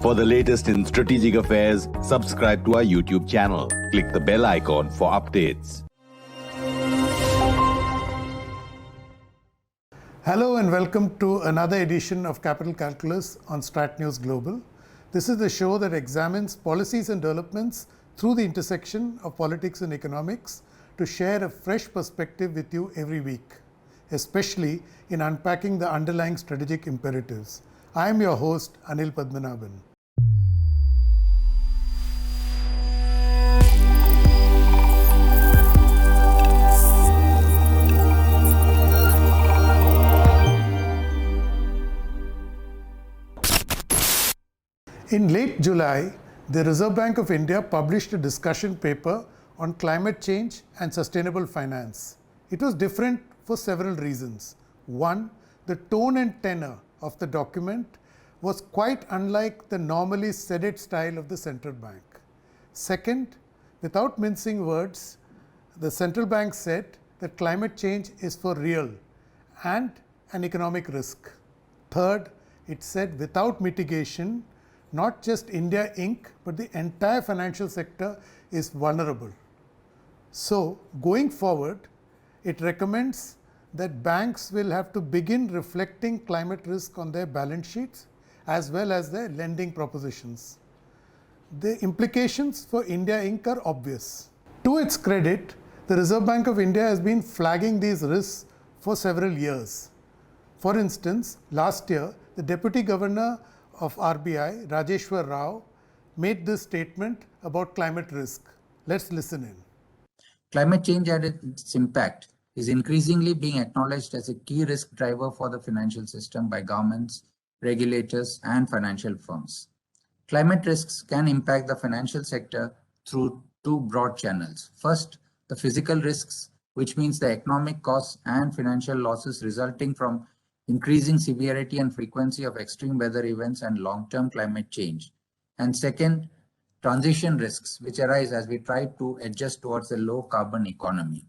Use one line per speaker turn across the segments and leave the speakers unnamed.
For the latest in strategic affairs, subscribe to our YouTube channel. Click the bell icon for updates.
Hello and welcome to another edition of Capital Calculus on Strat News Global. This is the show that examines policies and developments through the intersection of politics and economics to share a fresh perspective with you every week, especially in unpacking the underlying strategic imperatives. I am your host, Anil Padmanabhan. In late July, the Reserve Bank of India published a discussion paper on climate change and sustainable finance. It was different for several reasons. One, the tone and tenor of the document was quite unlike the normally sedate style of the central bank. Second, without mincing words, the central bank said that climate change is for real and an economic risk. Third, it said without mitigation, not just India Inc., but the entire financial sector is vulnerable. So, going forward, it recommends that banks will have to begin reflecting climate risk on their balance sheets as well as their lending propositions. The implications for India Inc. are obvious. To its credit, the Reserve Bank of India has been flagging these risks for several years. For instance, last year, the Deputy Governor of RBI, Rajeshwar Rao, made this statement about climate risk. Let's listen in.
Climate change and its impact is increasingly being acknowledged as a key risk driver for the financial system by governments, regulators, and financial firms. Climate risks can impact the financial sector through two broad channels. First, the physical risks, which means the economic costs and financial losses resulting from increasing severity and frequency of extreme weather events and long-term climate change. And second, transition risks, which arise as we try to adjust towards a low-carbon economy.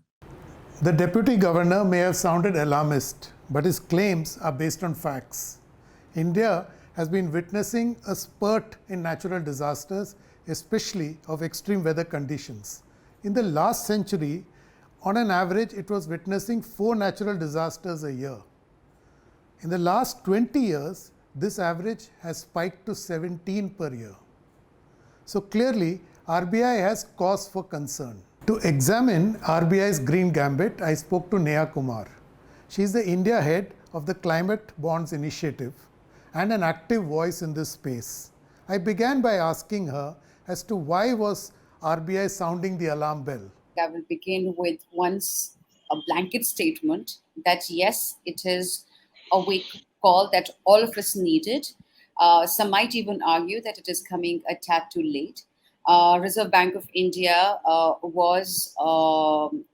The Deputy Governor may have sounded alarmist, but his claims are based on facts. India has been witnessing a spurt in natural disasters, especially of extreme weather conditions. In the last century, on an average, it was witnessing 4 natural disasters a year. In the last 20 years, this average has spiked to 17 per year. So clearly, RBI has cause for concern. To examine RBI's Green Gambit, I spoke to Neha Kumar. She is the India head of the Climate Bonds Initiative and an active voice in this space. I began by asking her as to why was RBI sounding the alarm bell.
I will begin with once a blanket statement that yes, it is a wake call that all of us needed. Some might even argue that it is coming a tad too late. Reserve Bank of India was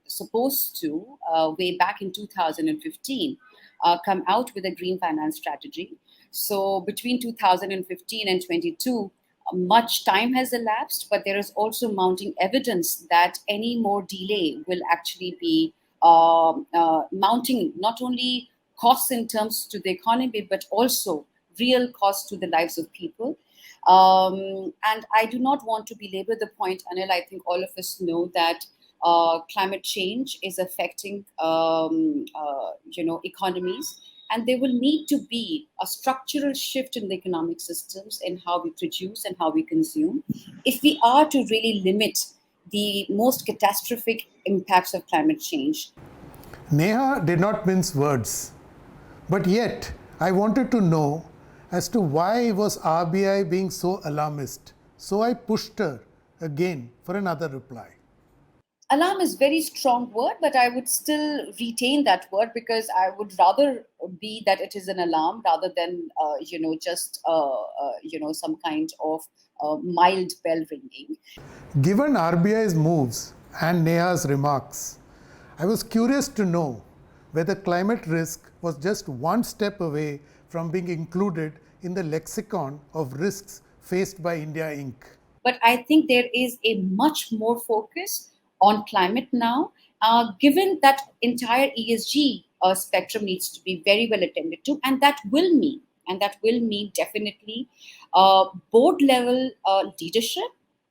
supposed to, way back in 2015, come out with a green finance strategy. So between 2015 and 22, much time has elapsed, but there is also mounting evidence that any more delay will actually be mounting not only costs in terms to the economy, but also real costs to the lives of people. And I do not want to belabor the point, Anil. I think all of us know that climate change is affecting, economies, and there will need to be a structural shift in the economic systems in how we produce and how we consume if we are to really limit the most catastrophic impacts of climate change.
Neha did not mince words, but yet I wanted to know as to why was RBI being so alarmist. So I pushed her again for another reply.
Alarm is very strong word, but I would still retain that word because I would rather be that it is an alarm rather than, some kind of mild bell ringing.
Given RBI's moves and Neha's remarks, I was curious to know whether climate risk was just one step away from being included in the lexicon of risks faced by India Inc.
But I think there is a much more focus on climate now, given that entire ESG spectrum needs to be very well attended to, and that will mean And that will mean definitely board level leadership,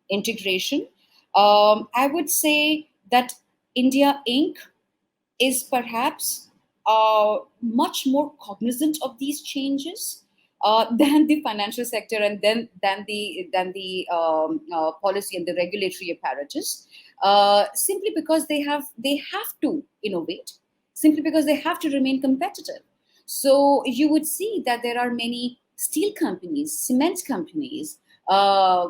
integration. I would say that India Inc. is perhaps much more cognizant of these changes than the financial sector and than the policy and the regulatory apparatus, simply because they have to innovate, simply because they have to remain competitive. So you would see that there are many steel companies, cement companies. They are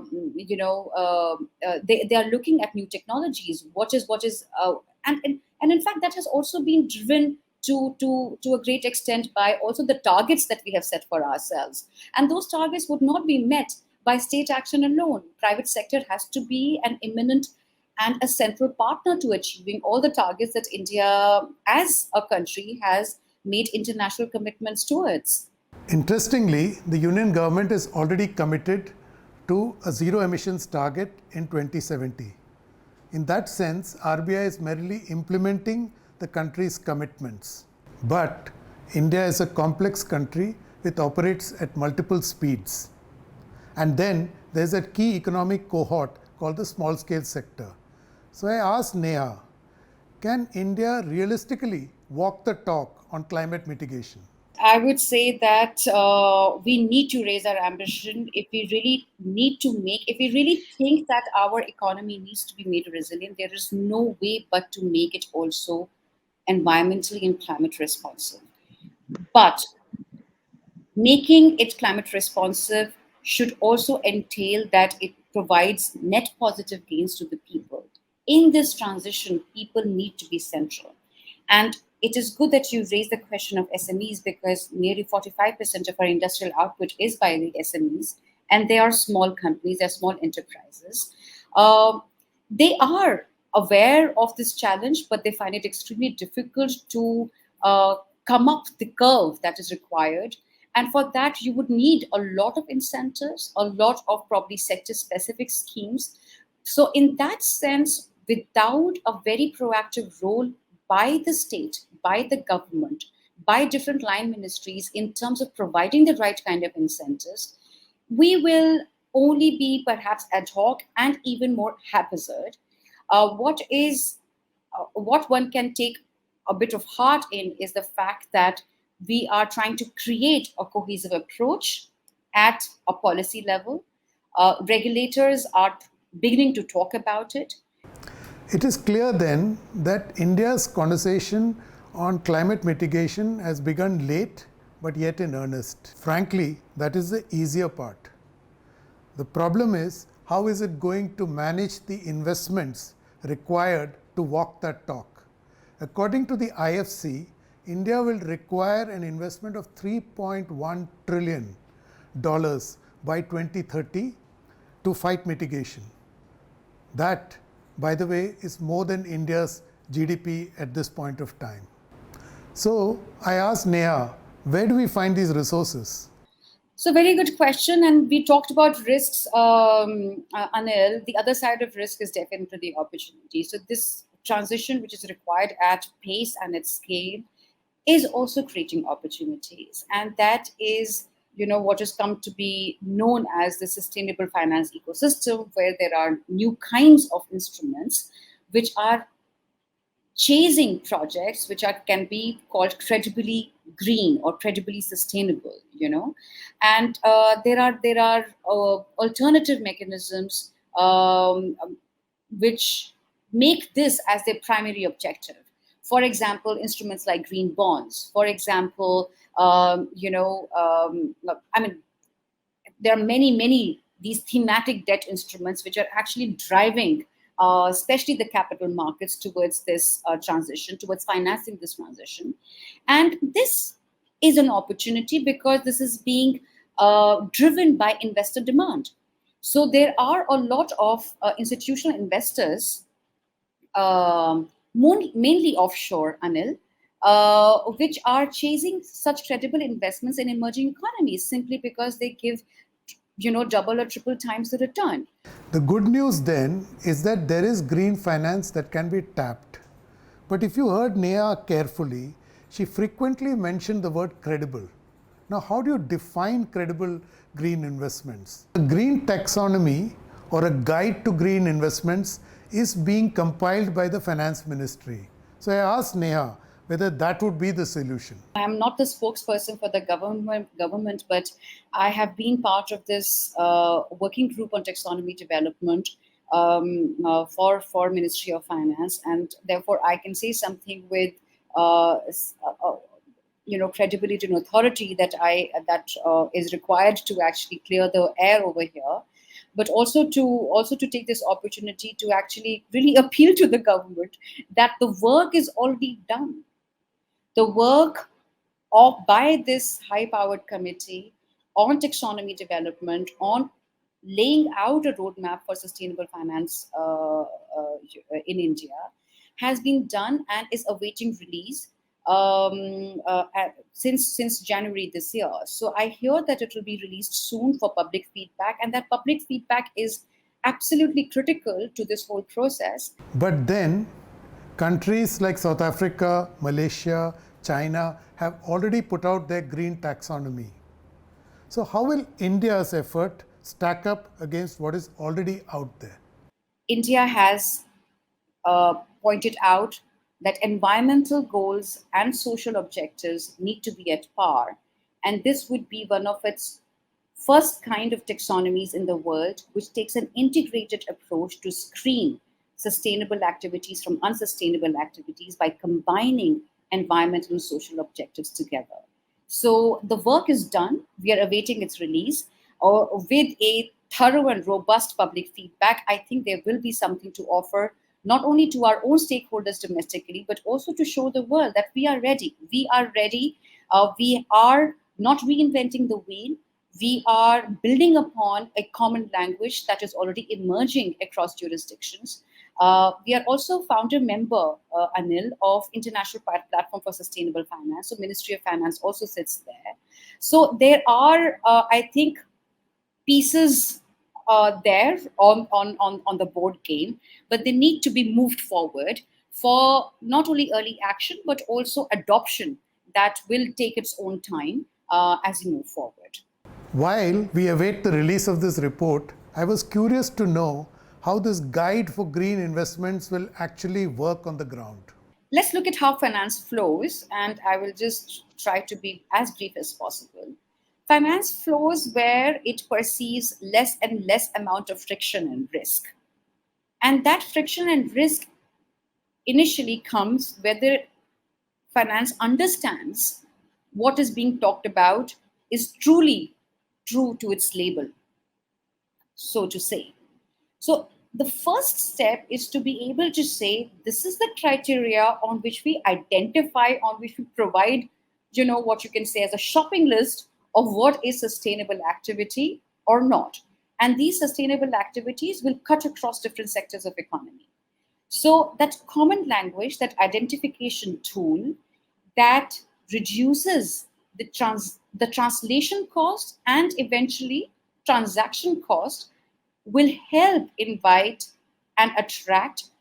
looking at new technologies. And in fact, that has also been driven to a great extent by also the targets that we have set for ourselves. And those targets would not be met by state action alone. Private sector has to be an imminent and a central partner to achieving all the targets that India as a country has made international commitments towards.
Interestingly, the Union government is already committed to a zero emissions target in 2070. In that sense, RBI is merely implementing the country's commitments. But India is a complex country which operates at multiple speeds. And then there's a key economic cohort called the small scale sector. So I asked Neha, can India realistically walk the talk on climate mitigation?
I would say that we need to raise our ambition if we really think that our economy needs to be made resilient. There is no way but to make it also environmentally and climate responsive. But making it climate responsive should also entail that it provides net positive gains to the people. In this transition, people need to be central. And it is good that you raised the question of SMEs, because nearly 45% of our industrial output is by the SMEs, and they are small companies, they're small enterprises. They are aware of this challenge, but they find it extremely difficult to come up the curve that is required. And for that, you would need a lot of incentives, a lot of probably sector-specific schemes. So in that sense, without a very proactive role by the state, by the government, by different line ministries in terms of providing the right kind of incentives, we will only be perhaps ad hoc and even more haphazard. What one can take a bit of heart in is the fact that we are trying to create a cohesive approach at a policy level. Regulators are beginning to talk about it.
It is clear then that India's conversation on climate mitigation has begun late, but yet in earnest. Frankly, that is the easier part. The problem is, how is it going to manage the investments required to walk that talk? According to the IFC, India will require an investment of $3.1 trillion by 2030 to fight mitigation. That, by the way, is more than India's GDP at this point of time. So I asked Neha, where do we find these resources?
So very good question. And we talked about risks, Anil. The other side of risk is definitely the opportunity. So this transition, which is required at pace and at scale, is also creating opportunities. And that is, what has come to be known as the sustainable finance ecosystem, where there are new kinds of instruments which are chasing projects which can be called credibly green or credibly sustainable, and there are alternative mechanisms which make this as their primary objective. For example, instruments like green bonds. For example, there are many these thematic debt instruments which are actually driving especially the capital markets towards this transition, towards financing this transition. And this is an opportunity because this is being driven by investor demand. So there are a lot of institutional investors, mainly offshore, Anil, which are chasing such credible investments in emerging economies simply because they give double or triple times the return.
The good news then is that there is green finance that can be tapped. But if you heard Neha carefully, she frequently mentioned the word credible. Now, how do you define credible green investments? A green taxonomy or a guide to green investments is being compiled by the Finance Ministry. So I asked Neha whether that would be the solution.
I am not the spokesperson for the government, but I have been part of this working group on taxonomy development for Ministry of Finance, and therefore I can say something with credibility and authority that is required to actually clear the air over here. But also to take this opportunity to actually really appeal to the government that the work is already done. The work by this high-powered committee on taxonomy development, on laying out a roadmap for sustainable finance in India, has been done and is awaiting release since January this year. So I hear that it will be released soon for public feedback, and that public feedback is absolutely critical to this whole process.
But then, countries like South Africa, Malaysia, China have already put out their green taxonomy. So how will India's effort stack up against what is already out there?
India has pointed out that environmental goals and social objectives need to be at par. And this would be one of its first kind of taxonomies in the world, which takes an integrated approach to screen sustainable activities from unsustainable activities by combining environmental and social objectives together. So the work is done. We are awaiting its release. With a thorough and robust public feedback, I think there will be something to offer, not only to our own stakeholders domestically, but also to show the world that we are ready. We are ready. We are not reinventing the wheel. We are building upon a common language that is already emerging across jurisdictions. We are also founder member, Anil, of International Platform for Sustainable Finance. So Ministry of Finance also sits there. So there are, I think, pieces there on the board game, but they need to be moved forward for not only early action, but also adoption that will take its own time as we move forward.
While we await the release of this report, I was curious to know how this guide for green investments will actually work on the ground.
Let's look at how finance flows, and I will just try to be as brief as possible. Finance flows where it perceives less and less amount of friction and risk. And that friction and risk initially comes whether finance understands what is being talked about is truly true to its label, so to say. So the first step is to be able to say, this is the criteria on which we identify, on which we provide, what you can say as a shopping list of what is sustainable activity or not. And these sustainable activities will cut across different sectors of economy. So that common language, that identification tool that reduces the translation cost and eventually transaction cost will help invite and attract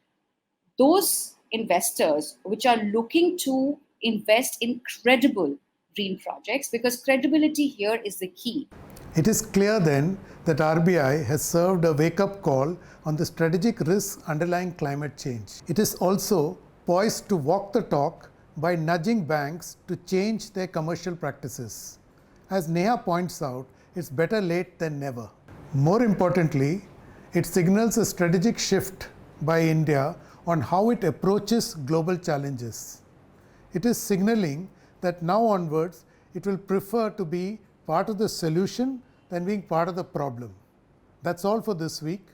those investors which are looking to invest in credible green projects, because credibility here is the key.
It is clear then that RBI has served a wake-up call on the strategic risks underlying climate change. It is also poised to walk the talk by nudging banks to change their commercial practices. As Neha points out, it's better late than never. More importantly, it signals a strategic shift by India on how it approaches global challenges. It is signaling that now onwards, it will prefer to be part of the solution than being part of the problem. That's all for this week.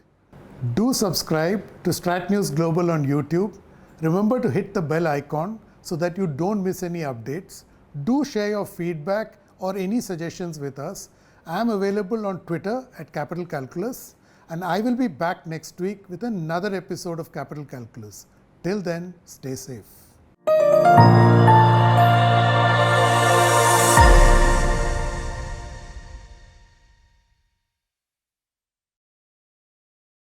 Do subscribe to Strat News Global on YouTube. Remember to hit the bell icon so that you don't miss any updates. Do share your feedback or any suggestions with us. I am available on Twitter at Capital Calculus, and I will be back next week with another episode of Capital Calculus. Till then, stay safe.